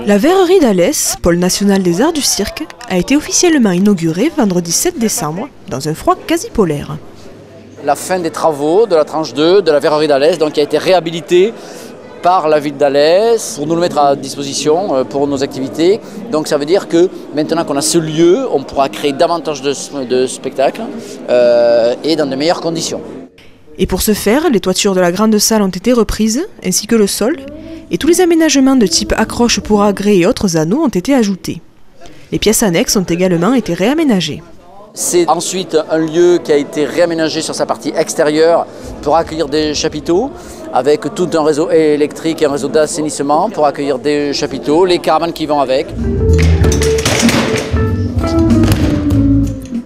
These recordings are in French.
La verrerie d'Alès, pôle national des arts du cirque, a été officiellement inaugurée vendredi 7 décembre, dans un froid quasi polaire. La fin des travaux de la tranche 2 de la verrerie d'Alès, donc qui a été réhabilitée par la ville d'Alès pour nous le mettre à disposition pour nos activités. Donc ça veut dire que maintenant qu'on a ce lieu, on pourra créer davantage de spectacles et dans de meilleures conditions. Et pour ce faire, les toitures de la grande salle ont été reprises, ainsi que le sol, et tous les aménagements de type accroche pour agrès et autres anneaux ont été ajoutés. Les pièces annexes ont également été réaménagées. C'est ensuite un lieu qui a été réaménagé sur sa partie extérieure pour accueillir des chapiteaux, avec tout un réseau électrique et un réseau d'assainissement pour accueillir des chapiteaux, les caravanes qui vont avec.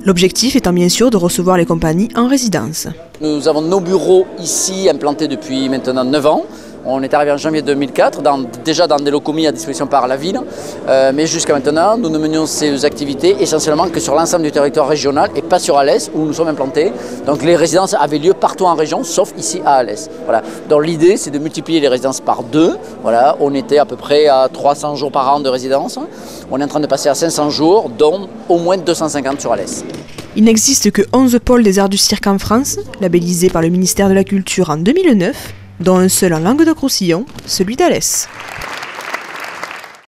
L'objectif étant bien sûr de recevoir les compagnies en résidence. Nous avons nos bureaux ici implantés depuis maintenant 9 ans. On est arrivé en janvier 2004, déjà dans des locaux mis à disposition par la ville. Mais jusqu'à maintenant, nous ne menions ces activités essentiellement que sur l'ensemble du territoire régional et pas sur Alès où nous sommes implantés. Donc les résidences avaient lieu partout en région, sauf ici à Alès. Voilà. Donc l'idée, c'est de multiplier les résidences par 2. Voilà. On était à peu près à 300 jours par an de résidence. On est en train de passer à 500 jours, dont au moins 250 sur Alès. Il n'existe que 11 pôles des arts du cirque en France, labellisés par le ministère de la Culture en 2009, dont un seul en Languedoc-Roussillon, celui d'Alès.